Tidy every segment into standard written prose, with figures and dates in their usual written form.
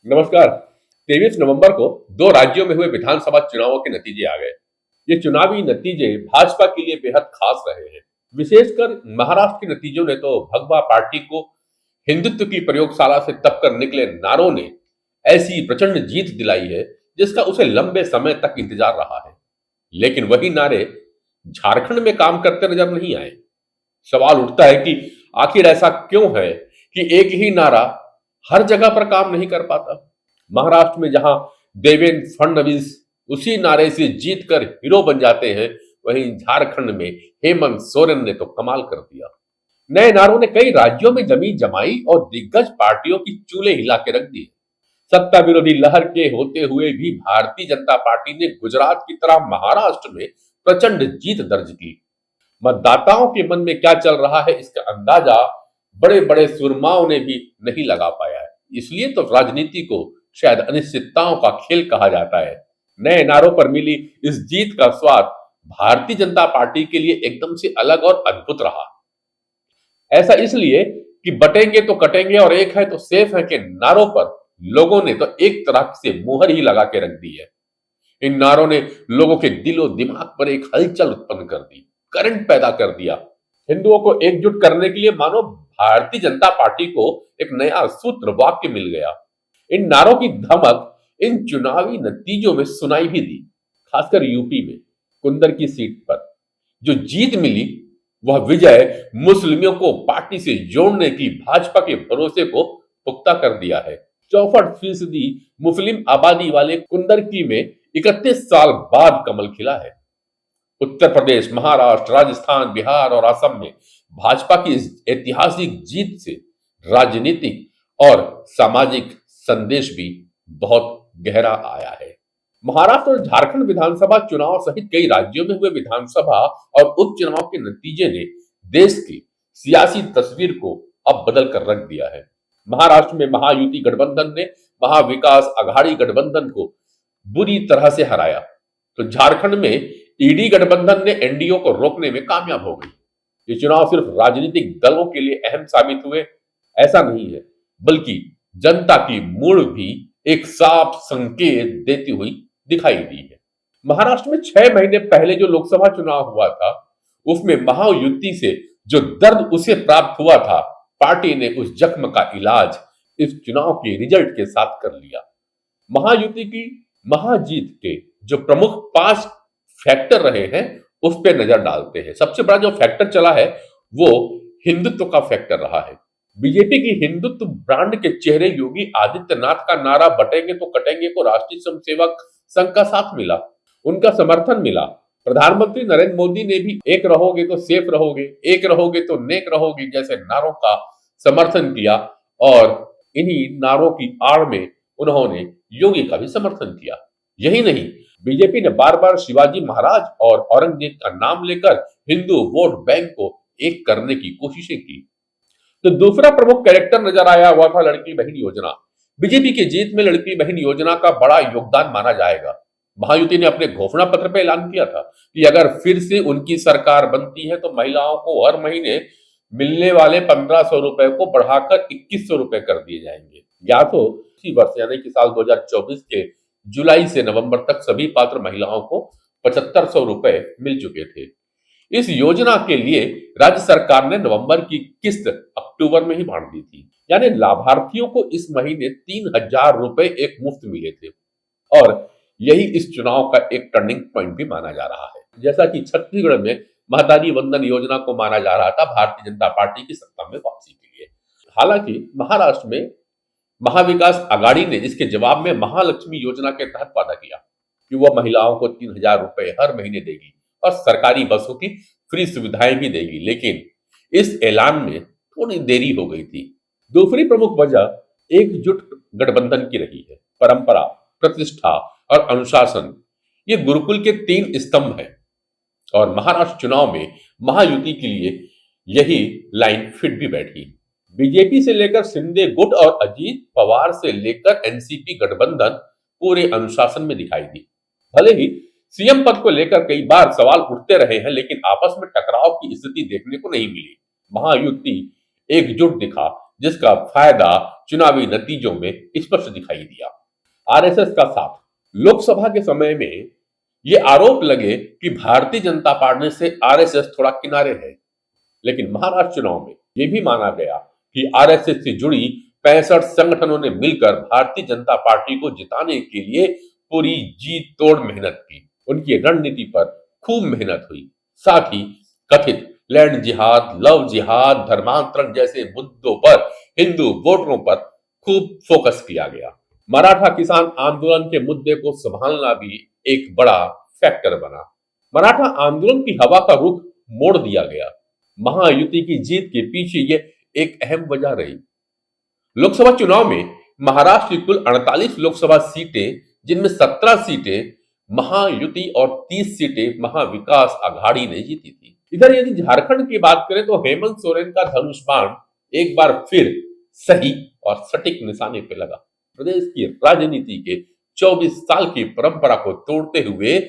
नमस्कार। 23 नवंबर को दो राज्यों में हुए विधानसभा चुनावों के नतीजे आ गए। ये चुनावी नतीजे भाजपा के लिए बेहद खास रहे हैं। विशेषकर महाराष्ट्र के नतीजों ने तो भगवा पार्टी को हिंदुत्व की प्रयोगशाला से तपकर निकले नारों ने ऐसी प्रचंड जीत दिलाई है जिसका उसे लंबे समय तक इंतजार रहा है। लेकिन वही नारे झारखंड में काम करते नजर नहीं आए। सवाल उठता है कि आखिर ऐसा क्यों है कि एक ही नारा हर जगह पर काम नहीं कर पाता। महाराष्ट्र में जहां देवेंद्र फडणवीस उसी नारे से जीतकर हीरो बन जाते हैं, वहीं झारखंड में हेमंत सोरेन ने तो कमाल कर दिया। नए नारों ने कई राज्यों में जमी जमाई और दिग्गज पार्टियों की चूल्हे हिला के रख दी। सत्ता विरोधी लहर के होते हुए भी भारतीय जनता पार्टी ने गुजरात की तरह महाराष्ट्र में प्रचंड जीत दर्ज की। मतदाताओं के मन में क्या चल रहा है, इसका अंदाजा बड़े बड़े सुरमाओं ने भी नहीं लगा पाया है। इसलिए तो राजनीति को शायद अनिश्चितताओं का खेल कहा जाता है। नए नारों पर मिली इस जीत का स्वाद भारतीय जनता पार्टी के लिए एकदम से अलग और अद्भुत रहा। ऐसा इसलिए कि बटेंगे तो कटेंगे और एक है तो सेफ है के नारों पर लोगों ने तो एक तरह से मुहर ही लगा के रख दी है। इन नारों ने लोगों के दिलो दिमाग पर एक हलचल उत्पन्न कर दी, करंट पैदा कर दिया। हिंदुओं को एकजुट करने के लिए मानो भारतीय जनता पार्टी को एक नया सूत्र वाक्य मिल गया। इन नारों की धमक इन चुनावी नतीजों में सुनाई भी दी। खासकर यूपी में कुंदर की सीट पर जो जीत मिली, वह विजय मुस्लिमों को पार्टी से जोड़ने की भाजपा के भरोसे को पुख्ता कर दिया है। 64% मुस्लिम आबादी वाले कुंदरकी में 31 साल बाद कमल खिला है। उत्तर प्रदेश, महाराष्ट्र, राजस्थान, बिहार और असम में भाजपा की इस ऐतिहासिक जीत से राजनीतिक और सामाजिक संदेश भी बहुत गहरा आया है। महाराष्ट्र और झारखंड विधानसभा चुनाव सहित कई राज्यों में हुए विधानसभा और उपचुनाव के नतीजे ने देश की सियासी तस्वीर को अब बदल कर रख दिया है। महाराष्ट्र में महायुति गठबंधन ने महाविकास अघाड़ी गठबंधन को बुरी तरह से हराया, तो झारखंड में ईडी गठबंधन ने एनडीए को रोकने में कामयाब हो गई। ये चुनाव सिर्फ राजनीतिक दलों के लिए अहम साबित हुए ऐसा नहीं है, बल्कि जनता की मूड भी एक साफ संकेत देती हुई दिखाई दी है। महाराष्ट्र में 6 महीने पहले जो लोकसभा चुनाव हुआ था, उसमें महायुति से जो दर्द उसे प्राप्त हुआ था, पार्टी ने उस जख्म का इलाज इस चुनाव के रिजल्ट के साथ कर लिया। महायुति की महाजीत के जो प्रमुख 5 फैक्टर रहे हैं, उस पर नजर डालते हैं। सबसे बड़ा जो फैक्टर चला है वो हिंदुत्व का फैक्टर रहा है। बीजेपी की हिंदुत्व ब्रांड के चेहरे योगी आदित्यनाथ का नारा बटेंगे तो कटेंगे को राष्ट्रीय स्वयंसेवक संघ का साथ मिला, उनका समर्थन मिला। प्रधानमंत्री नरेंद्र मोदी ने भी एक रहोगे तो सेफ रहोगे, एक रहोगे तो नेक रहोगे जैसे नारों का समर्थन किया, और इन्हीं नारों की आड़ में उन्होंने योगी का भी समर्थन किया। यही नहीं, बीजेपी ने बार बार शिवाजी महाराज और औरंगजेब का नाम लेकर हिंदू वोट बैंक को एक करने की कोशिशें की। तो दूसरा प्रमुख कैरेक्टर नजर आया हुआ था लड़की बहन योजना। बीजेपी की जीत में लड़की बहन योजना का बड़ा योगदान माना जाएगा। महायुति ने अपने घोषणा पत्र पर ऐलान किया था कि अगर फिर से उनकी सरकार बनती है तो महिलाओं को हर महीने मिलने वाले 1500 रुपए को बढ़ाकर 2100 रुपए कर दिए जाएंगे। या तो इसी वर्ष यानी कि साल 2024 के जुलाई से नवंबर तक सभी पात्र महिलाओं को 7500 रुपए मिल चुके थे। इस योजना के लिए राज्य सरकार ने नवंबर की किस्त अक्टूबर में ही बांट दी थी, यानी लाभार्थियों को इस महीने 3000 रुपए एक मुफ्त मिले थे। और यही इस चुनाव का एक टर्निंग पॉइंट भी माना जा रहा है। जैसा कि छत्तीसगढ़ में महदारी वंदन योजना को माना जा रहा था भारतीय जनता पार्टी की सत्ता में वापसी के लिए। हालांकि महाराष्ट्र में महाविकास अघाड़ी ने इसके जवाब में महालक्ष्मी योजना के तहत वादा किया कि वह महिलाओं को 3000 रुपए हर महीने देगी और सरकारी बसों की फ्री सुविधाएं भी देगी, लेकिन इस ऐलान में थोड़ी देरी हो गई थी। दूसरी प्रमुख वजह एकजुट गठबंधन की रही है। परंपरा, प्रतिष्ठा और अनुशासन, ये गुरुकुल के 3 स्तंभ हैं और महाराष्ट्र चुनाव में महायुति के लिए यही लाइन फिट भी बैठी। बीजेपी से लेकर शिंदे गुट और अजीत पवार से लेकर एनसीपी गठबंधन पूरे अनुशासन में दिखाई दी। भले ही सीएम पद को लेकर कई बार सवाल उठते रहे हैं, लेकिन आपस में टकराव की स्थिति देखने को नहीं मिली। महायुति एकजुट दिखा, जिसका फायदा चुनावी नतीजों में स्पष्ट दिखाई दिया। आरएसएस का साथ। लोकसभा के समय में ये आरोप लगे कि भारतीय जनता पार्टी से आरएसएस थोड़ा किनारे है, लेकिन महाराष्ट्र चुनाव में यह भी माना गया कि आरएसएस से जुड़ी 65 संगठनों ने मिलकर भारतीय जनता पार्टी को जिताने के लिए पूरी जी तोड़ मेहनत की। उनकी रणनीति पर खूब मेहनत हुई। साथ ही कथित लैंड जिहाद, लव जिहाद, धर्मांतरण जैसे मुद्दों पर हिंदू वोटरों पर खूब फोकस किया गया। मराठा किसान आंदोलन के मुद्दे को संभालना भी एक बड़ा फैक्टर बना। मराठा आंदोलन की हवा का रुख मोड़ दिया गया। महायुति की जीत के पीछे ये एक अहम वजह रही। लोकसभा चुनाव में महाराष्ट्र की कुल 48 लोकसभा सीटें, जिनमें 17 सीटें महायुति और 30 सीटें महाविकास आघाड़ी ने जीती थी। इधर यदि झारखंड की बात करें तो हेमंत सोरेन का धनुष बाण एक बार फिर सही और सटीक निशाने पे लगा। प्रदेश की राजनीति के 24 साल की परंपरा को तोड़ते हुए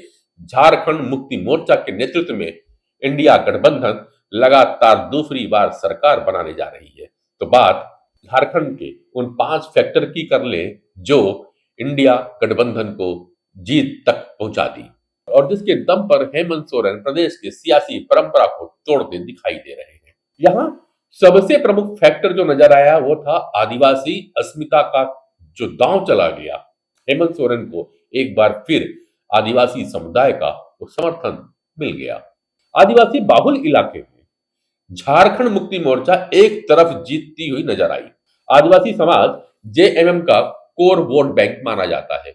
झारखंड मुक्ति मोर्चा के नेतृत्व में इंडिया गठबंधन लगातार दूसरी बार सरकार बनाने जा रही है। तो बात झारखंड के उन 5 फैक्टर की कर ले जो इंडिया गठबंधन को जीत तक पहुंचा दी और जिसके दम पर हेमंत सोरेन प्रदेश की सियासी परंपरा को तोड़ते दिखाई दे रहे हैं। यहाँ सबसे प्रमुख फैक्टर जो नजर आया वो था आदिवासी अस्मिता का जो दांव चला गया। हेमंत सोरेन को एक बार फिर आदिवासी समुदाय का समर्थन मिल गया। आदिवासी बाहुल इलाके में झारखंड मुक्ति मोर्चा एक तरफ जीतती हुई नजर आई। आदिवासी समाज जेएमएम का कोर वोट बैंक माना जाता है।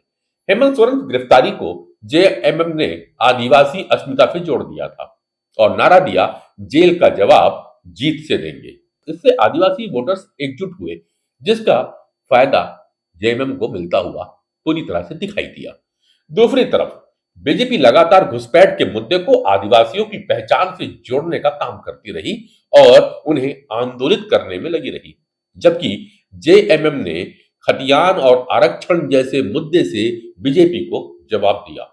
हेमंत सोरेन की गिरफ्तारी को जेएमएम ने आदिवासी अस्मिता से जोड़ दिया था और नारा दिया, जेल का जवाब जीत से देंगे। इससे आदिवासी वोटर्स एकजुट हुए, जिसका फायदा जेएमएम को मिलता हुआ पूरी तरह से दिखाई दिया। दूसरी तरफ बीजेपी लगातार घुसपैठ के मुद्दे को आदिवासियों की पहचान से जोड़ने का काम करती रही और उन्हें आंदोलित करने में लगी रही, जबकि जेएमएम ने खतियान और आरक्षण जैसे मुद्दे से बीजेपी को जवाब दिया।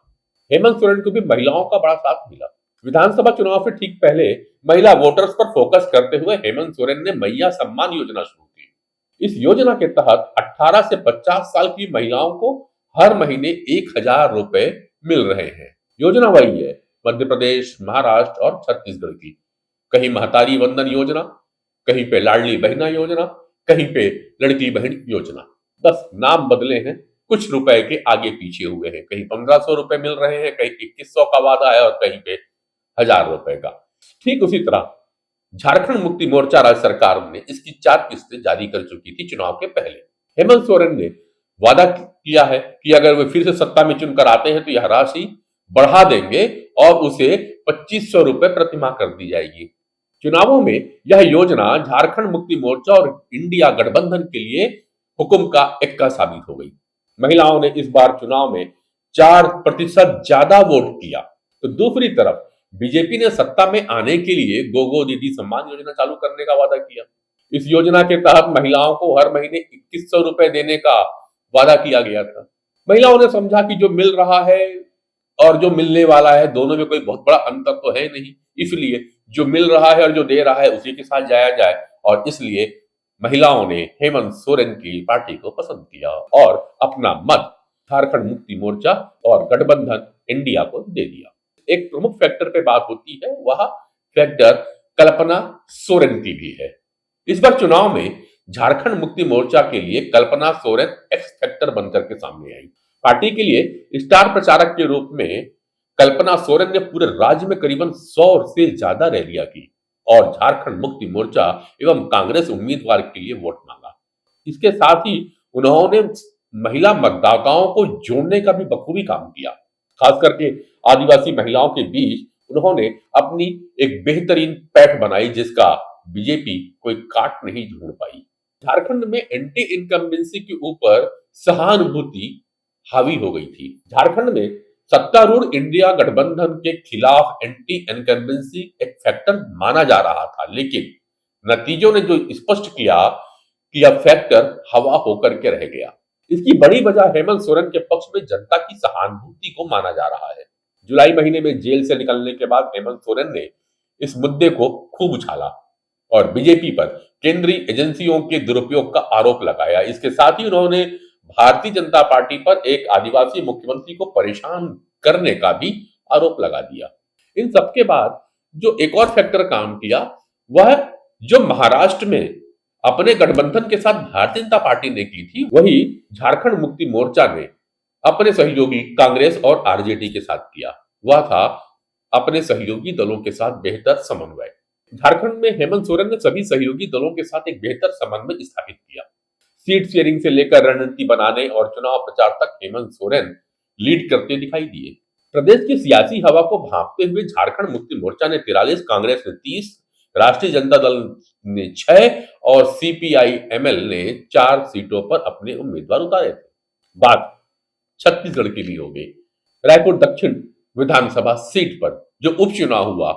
हेमंत सोरेन को भी महिलाओं का बड़ा साथ मिला। विधानसभा चुनाव से ठीक पहले महिला वोटर्स पर फोकस करते हुए हेमंत सोरेन ने मैया सम्मान योजना शुरू की। इस योजना के तहत 18 से 50 साल की महिलाओं को हर महीने 1000 रुपए मिल रहे हैं। योजना वही है मध्य प्रदेश, महाराष्ट्र और छत्तीसगढ़ की। कहीं महतारी वंदन योजना, कहीं पे लाडली बहना योजना, कहीं पे लड़की बहन योजना। बस नाम बदले हैं, कुछ रुपए के आगे पीछे हुए हैं। कहीं 1500 रुपए मिल रहे हैं, कहीं 2100 का वादा है और कहीं पे 1000 रुपए का। ठीक उसी तरह झारखंड मुक्ति मोर्चा राज्य सरकार ने इसकी 4 किस्तें जारी कर चुकी थी चुनाव के पहले। हेमंत सोरेन ने वादा किया है कि अगर वे फिर से सत्ता में चुनकर आते हैं तो यह राशि बढ़ा देंगे और उसे 2500 रुपए प्रतिमाह कर दी जाएगी। चुनावों में यह योजना झारखंड मुक्ति मोर्चा और इंडिया गठबंधन के लिए हुक्म का एक्का साबित हो गई। महिलाओं ने इस बार चुनाव में 4% ज्यादा वोट किया। तो दूसरी तरफ बीजेपी ने सत्ता में आने के लिए गोगो दीदी सम्मान योजना चालू करने का वादा किया। इस योजना के तहत महिलाओं को हर महीने 2100 रुपए देने का वादा किया गया था। महिलाओं ने समझा कि जो मिल रहा है और जो मिलने वाला है दोनों में कोई बहुत बड़ा अंतर तो है नहीं, इसलिए जो मिल रहा है और जो दे रहा है उसी के साथ जाया जाए और इसलिए महिलाओं ने हेमंत सोरेन की पार्टी को पसंद किया और अपना मत झारखंड मुक्ति मोर्चा और गठबंधन इंडिया को दे दिया। एक प्रमुख फैक्टर पे बात होती है, वह फैक्टर कल्पना सोरेन की भी है। इस बार चुनाव में झारखंड मुक्ति मोर्चा के लिए कल्पना सोरेन एक्स फैक्टर बनकर के सामने आई। पार्टी के लिए स्टार प्रचारक के रूप में कल्पना सोरेन ने पूरे राज्य में करीबन 100 से ज्यादा रैलियां की और झारखंड मुक्ति मोर्चा एवं कांग्रेस उम्मीदवार के लिए वोट मांगा। इसके साथ ही उन्होंने महिला मतदाताओं को जोड़ने का भी बखूबी काम किया। खास करके आदिवासी महिलाओं के बीच उन्होंने अपनी एक बेहतरीन पैठ बनाई, जिसका बीजेपी कोई काट नहीं ढूंढ पाई। झारखंड में एंटी इनकम्बेंसी के ऊपर सहानुभूति हावी हो गई थी। झारखंड में सत्तारूढ़ इंडिया गठबंधन के खिलाफ एंटी इनकम्बेंसी एक फैक्टर माना जा रहा था, लेकिन नतीजों ने जो स्पष्ट किया कि यह फैक्टर हवा होकर के रह गया। इसकी बड़ी वजह हेमंत सोरेन के पक्ष में जनता की सहानुभूति को माना जा रहा है। जुलाई महीने में जेल से निकलने के बाद हेमंत सोरेन ने इस मुद्दे को खूब उछाला। और बीजेपी पर केंद्रीय एजेंसियों के दुरुपयोग का आरोप लगाया। इसके साथ ही उन्होंने भारतीय जनता पार्टी पर एक आदिवासी मुख्यमंत्री को परेशान करने का भी आरोप लगा दिया। इन सबके बाद जो एक और फैक्टर काम किया, वह जो महाराष्ट्र में अपने गठबंधन के साथ भारतीय जनता पार्टी ने की थी, वही झारखंड मुक्ति मोर्चा ने अपने सहयोगी कांग्रेस और आरजेडी के साथ किया। वह था अपने सहयोगी दलों के साथ बेहतर समन्वय। झारखंड में हेमंत सोरेन ने सभी सहयोगी दलों के साथ एक बेहतर समन्वय स्थापित किया। सीट शेयरिंग से लेकर रणनीति बनाने और चुनाव प्रचार तक हेमंत सोरेन लीड करते दिखाई दिए। प्रदेश की सियासी हवा को भांपते हुए झारखंड मुक्ति मोर्चा ने 43, कांग्रेस ने 30, राष्ट्रीय जनता दल ने 6 और सीपीआई-एमएल ने 4 सीटों पर अपने उम्मीदवार उतारे थे। बात छत्तीसगढ़ के लिए हो गई। रायपुर दक्षिण विधानसभा सीट पर जो उपचुनाव हुआ,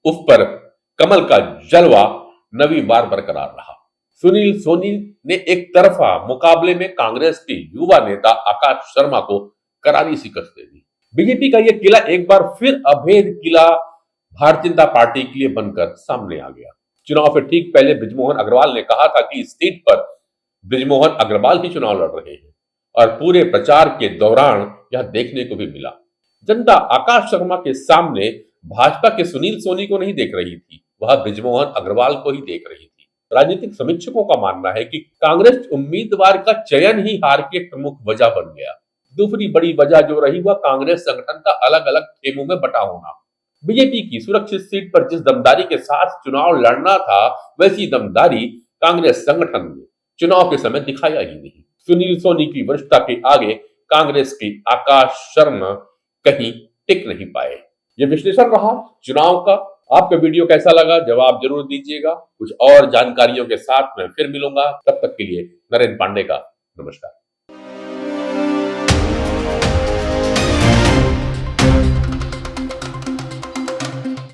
उस पर कमल का जलवा नवी बार बरकरार रहा। सुनील सोनी ने एक तरफा मुकाबले में कांग्रेस के युवा नेता आकाश शर्मा को करारी शिकस्त दे दी। बीजेपी का यह किला एक बार फिर अभेद किला भारतीय जनता पार्टी के लिए बनकर सामने आ गया। चुनाव से ठीक पहले बृजमोहन अग्रवाल ने कहा था कि इस सीट पर बृजमोहन अग्रवाल ही चुनाव लड़ रहे हैं और पूरे प्रचार के दौरान यह देखने को भी मिला। जनता आकाश शर्मा के सामने भाजपा के सुनील सोनी को नहीं देख रही थी, वह बृजमोहन अग्रवाल को ही देख रही थी। राजनीतिक समीक्षकों का मानना है कि कांग्रेस उम्मीदवार का चयन ही हार की एक प्रमुख वजह बन गया। दूसरी बड़ी वजह जो रही वह कांग्रेस संगठन का अलग अलग खेमों में बटा होना। बीजेपी की सुरक्षित सीट पर जिस दमदारी के साथ चुनाव लड़ना था, वैसी दमदारी कांग्रेस संगठन ने चुनाव के समय दिखाया ही नहीं। सुनील सोनी की वरिष्ठता के आगे कांग्रेस के आकाश शर्मा कहीं टिक नहीं पाए। ये विश्लेषण रहा चुनाव का। आपका वीडियो कैसा लगा जवाब जरूर दीजिएगा। कुछ और जानकारियों के साथ मैं फिर मिलूंगा, तब तक के लिए नरेंद्र पांडे का नमस्कार।